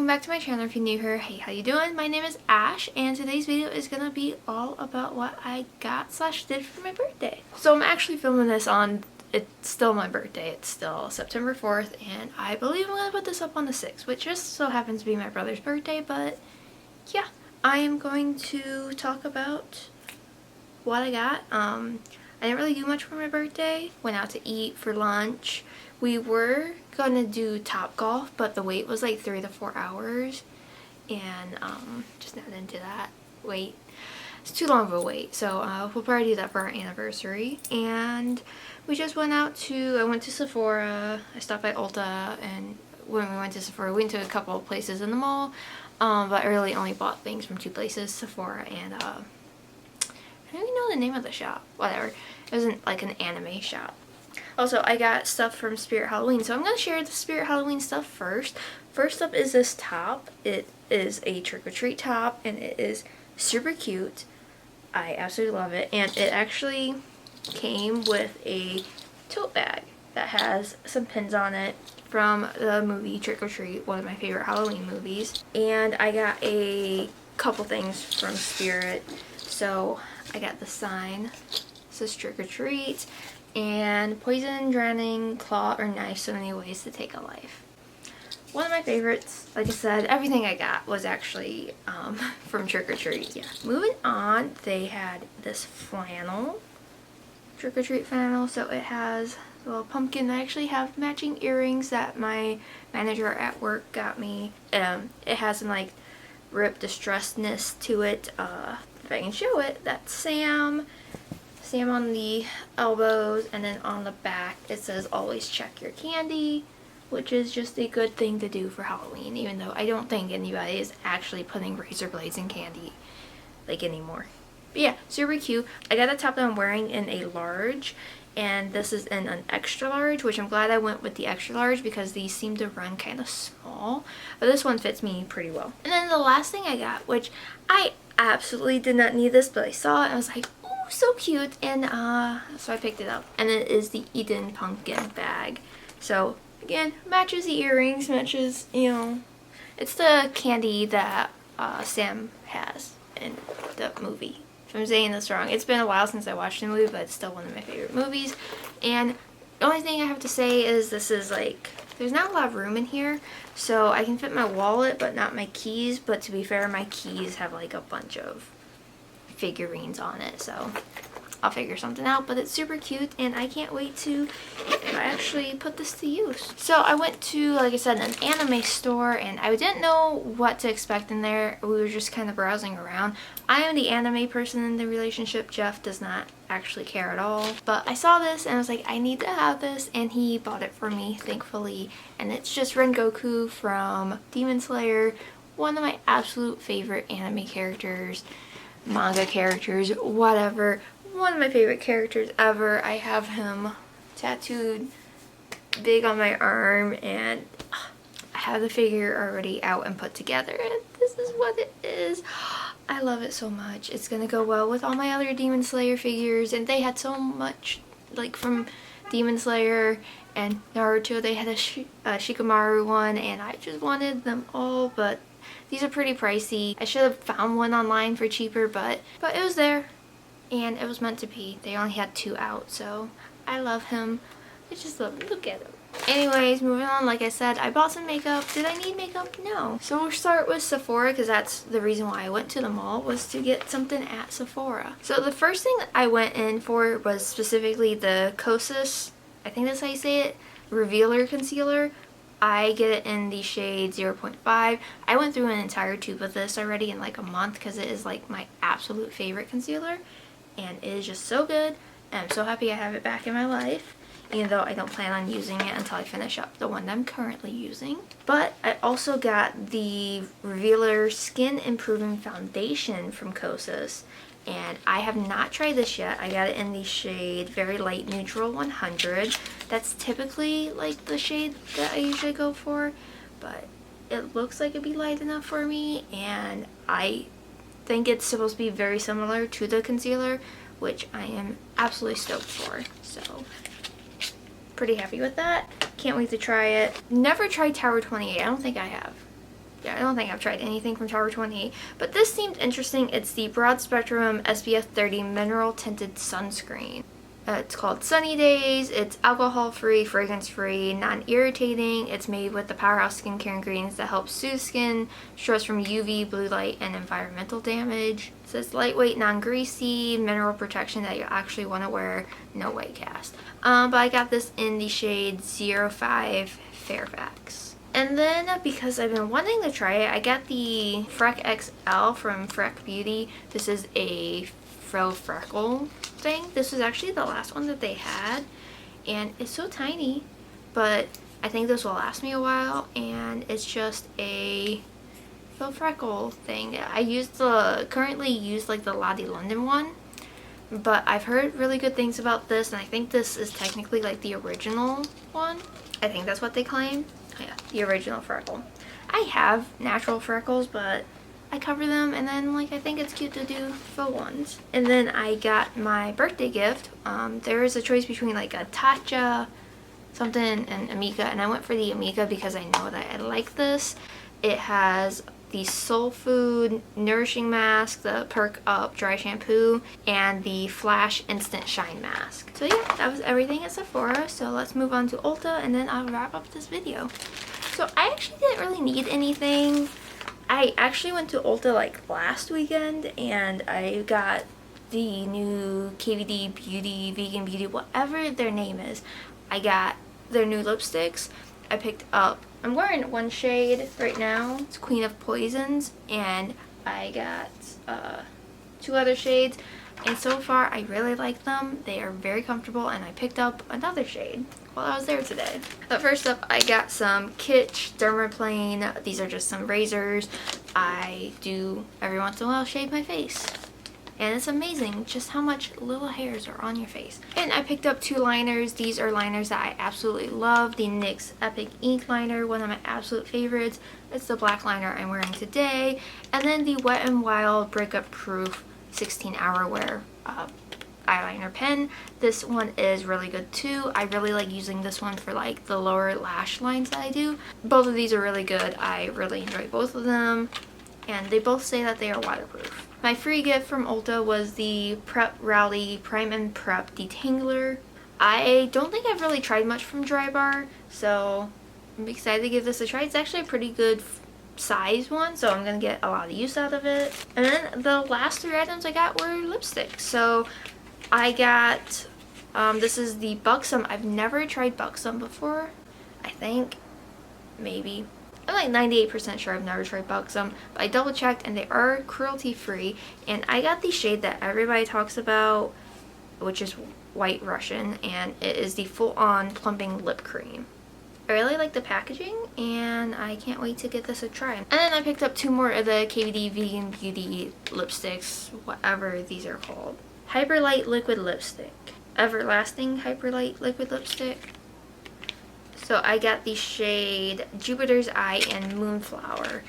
welcome back to my channel if you're new here. Hey, how you doing? My name is Ash, and today's video is gonna be all about what I got / did for my birthday. So I'm actually filming this on, it's still my birthday, it's still September 4th, and I believe I'm gonna put this up on the 6th, which just so happens to be my brother's birthday, but yeah. I am going to talk about what I got. I didn't really do much for my birthday. Went out to eat for lunch. We were gonna do Topgolf, but the wait was like 3 to 4 hours, and just not into that wait. It's too long of a wait, so we'll probably do that for our anniversary. And we just went out to, I went to Sephora, I stopped by Ulta, and when we went to Sephora, we went to a couple of places in the mall, but I really only bought things from 2 places, Sephora and I don't even know the name of the shop. Whatever. It wasn't like an anime shop. Also, I got stuff from Spirit Halloween, so I'm going to share the Spirit Halloween stuff first. First up is this top. It is a trick-or-treat top, and it is super cute. I absolutely love it, and it actually came with a tote bag that has some pins on it from the movie Trick or Treat, one of my favorite Halloween movies. And I got a couple things from Spirit. So I got the sign, it says Trick or Treat, and poison, drowning, claw, or knife, so many ways to take a life. One of my favorites, like I said, everything I got was actually from Trick or Treat. Yeah. Moving on, they had this flannel, Trick or Treat flannel, so it has a little pumpkin. I actually have matching earrings that my manager at work got me. It has some like rip distressedness to it. If I can show it, that's Sam on the elbows, and then on the back it says always check your candy, which is just a good thing to do for Halloween, even though I don't think anybody is actually putting razor blades in candy like anymore. But yeah, super cute. I got a top that I'm wearing in a large, and this is in an extra large, which I'm glad I went with the extra large because these seem to run kind of small, but this one fits me pretty well. And then the last thing I got, which I absolutely did not need this, but I saw it and I was like, oh, so cute, and so I picked it up. And it is the Eden pumpkin bag. So again, matches the earrings, matches, you know, it's the candy that Sam has in the movie. If I'm saying this wrong, it's been a while since I watched the movie, but it's still one of my favorite movies. And the only thing I have to say is this is like, there's not a lot of room in here, so I can fit my wallet but not my keys. But to be fair, my keys have like a bunch of figurines on it, so I'll figure something out. But it's super cute, and I can't wait to actually put this to use. So I went to, like I said, an anime store, and I didn't know what to expect in there. We were just kind of browsing around. I am the anime person in the relationship. Jeff does not actually care at all. But I saw this and I was like, I need to have this, and he bought it for me, thankfully. And it's just Rengoku from Demon Slayer, one of my absolute favorite anime characters, manga characters, whatever. One of my favorite characters ever. I have him tattooed big on my arm, and I have the figure already out and put together, and this is what it is. I love it so much. It's gonna go well with all my other Demon Slayer figures, and they had so much, like from Demon Slayer and Naruto, they had a Shikamaru one, and I just wanted them all, but these are pretty pricey. I should have found one online for cheaper, but it was there. And it was meant to be. They only had 2 out, so I love him. I just love him. Look at him. Anyways, moving on, like I said, I bought some makeup. Did I need makeup? No. So we'll start with Sephora, because that's the reason why I went to the mall, was to get something at Sephora. So the first thing that I went in for was specifically the Kosas, I think that's how you say it, Revealer Concealer. I get it in the shade 0.5. I went through an entire tube of this already in like a month, because it is like my absolute favorite concealer. And it is just so good, and I'm so happy I have it back in my life, even though I don't plan on using it until I finish up the one that I'm currently using. But I also got the Revealer Skin Improving Foundation from Kosas, and I have not tried this yet. I got it in the shade Very Light Neutral 100. That's typically like the shade that I usually go for, but it looks like it'd be light enough for me, and I think it's supposed to be very similar to the concealer, which I am absolutely stoked for. So pretty happy with that. Can't wait to try it. Never tried Tower 28. I don't think I have. yeah, I don't think I've tried anything from Tower 28, but this seemed interesting. It's the Broad Spectrum SPF 30 Mineral Tinted Sunscreen. It's called Sunny Days. It's alcohol-free, fragrance-free, non-irritating. It's made with the powerhouse skincare ingredients that help soothe skin, stress from UV, blue light, and environmental damage. It says lightweight, non-greasy, mineral protection that you actually want to wear, no white cast. But I got this in the shade 05 Fairfax. And then, because I've been wanting to try it, I got the Freck XL from Freck Beauty. This is a faux freckle thing. This was actually the last one that they had, and it's so tiny, but I think this will last me a while, and it's just a faux freckle thing. I currently use like the Lottie London one, but I've heard really good things about this, and I think this is technically like the original one. I think that's what they claim. Yeah, the original freckle. I have natural freckles, but I cover them, and then like I think it's cute to do faux ones. And then I got my birthday gift. There is a choice between like a Tatcha, something, and Amika, and I went for the Amika because I know that I like this. It has the Soul Food Nourishing Mask, the Perk Up Dry Shampoo, and the Flash Instant Shine Mask. So yeah, that was everything at Sephora. So let's move on to Ulta, and then I'll wrap up this video. So I actually didn't really need anything. I actually went to Ulta like last weekend, and I got the new KVD Beauty, Vegan Beauty, whatever their name is. I got their new lipsticks. I picked up, I'm wearing one shade right now. It's Queen of Poisons, and I got 2 other shades. And so far, I really like them. They are very comfortable, and I picked up another shade while I was there today. But first up, I got some Kitsch Dermaplane. These are just some razors. I do, every once in a while, shave my face. And it's amazing just how much little hairs are on your face. And I picked up 2 liners. These are liners that I absolutely love. The NYX Epic Ink Liner, one of my absolute favorites. It's the black liner I'm wearing today. And then the Wet n Wild Breakup Proof 16-hour wear eyeliner pen. This one is really good too. I really like using this one for like the lower lash lines that I do. Both of these are really good. I really enjoy both of them, and they both say that they are waterproof. My free gift from Ulta was the Prep Rally Prime and Prep Detangler. I don't think I've really tried much from Drybar, so I'm excited to give this a try. It's actually a pretty good size one, so I'm gonna get a lot of use out of it. And then the last 3 items I got were lipsticks. So I got this is the Buxom. I've never tried Buxom before. I think maybe I'm like 98% sure I've never tried Buxom, but I double checked and they are cruelty free. And I got the shade that everybody talks about, which is White Russian, and it is the full on plumping lip cream. I really like the packaging, and I can't wait to give this a try. And then I picked up 2 more of the KVD Vegan Beauty lipsticks, whatever these are called. Hyperlight Liquid Lipstick. Everlasting Hyperlight Liquid Lipstick. So I got the shade Jupiter's Eye and Moonflower.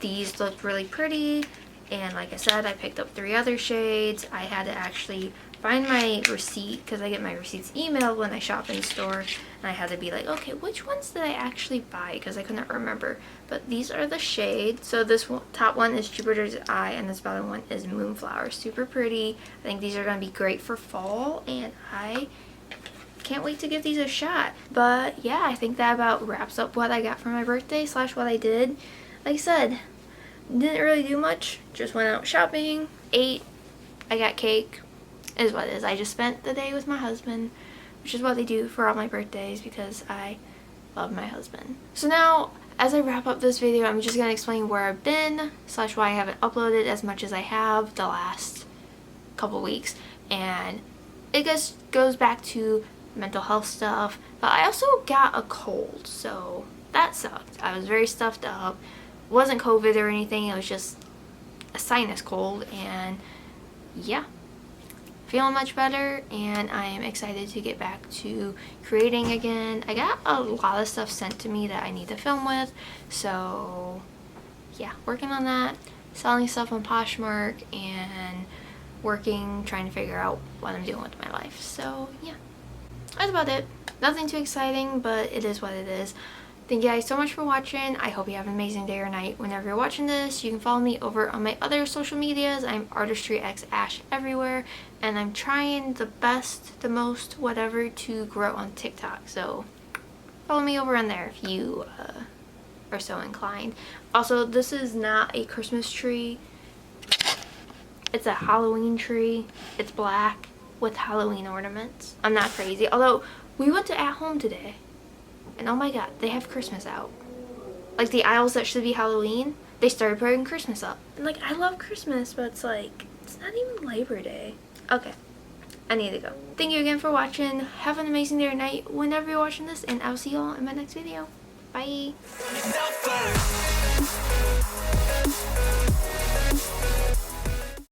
These looked really pretty, and like I said, I picked up 3 other shades. I had to actually find my receipt because I get my receipts emailed when I shop in store, and I had to be like, okay, which ones did I actually buy, because I couldn't remember. But these are the shades. So this one, top one is Jupiter's Eye, and this bottom one is Moonflower. Super pretty. I think these are going to be great for fall, and I can't wait to give these a shot. But yeah, I think that about wraps up what I got for my birthday / what I did. Like I said, didn't really do much, just went out shopping, ate, I got cake. Is what it is. I just spent the day with my husband, which is what they do for all my birthdays because I love my husband. So now, as I wrap up this video, I'm just going to explain where I've been / why I haven't uploaded as much as I have the last couple weeks. And it just goes back to mental health stuff, but I also got a cold, so that sucked. I was very stuffed up. It wasn't COVID or anything, it was just a sinus cold, and yeah. Feeling much better, and I am excited to get back to creating again. I got a lot of stuff sent to me that I need to film with, so yeah, working on that, selling stuff on Poshmark, and trying to figure out what I'm doing with my life. So yeah, that's about it. Nothing too exciting, but it is what it is. Thank you guys so much for watching. I hope you have an amazing day or night whenever you're watching this. You can follow me over on my other social medias. I'm artistryxashh everywhere, and I'm trying the best, the most, whatever to grow on TikTok. So follow me over on there if you are so inclined. Also, this is not a Christmas tree. It's a Halloween tree. It's black with Halloween ornaments. I'm not crazy. Although, we went to At Home today. And oh my god, they have Christmas out. Like the aisles that should be Halloween, they started putting Christmas up. And like, I love Christmas, but it's like, it's not even Labor Day. Okay, I need to go. Thank you again for watching. Have an amazing day or night whenever you're watching this, and I'll see you all in my next video. Bye.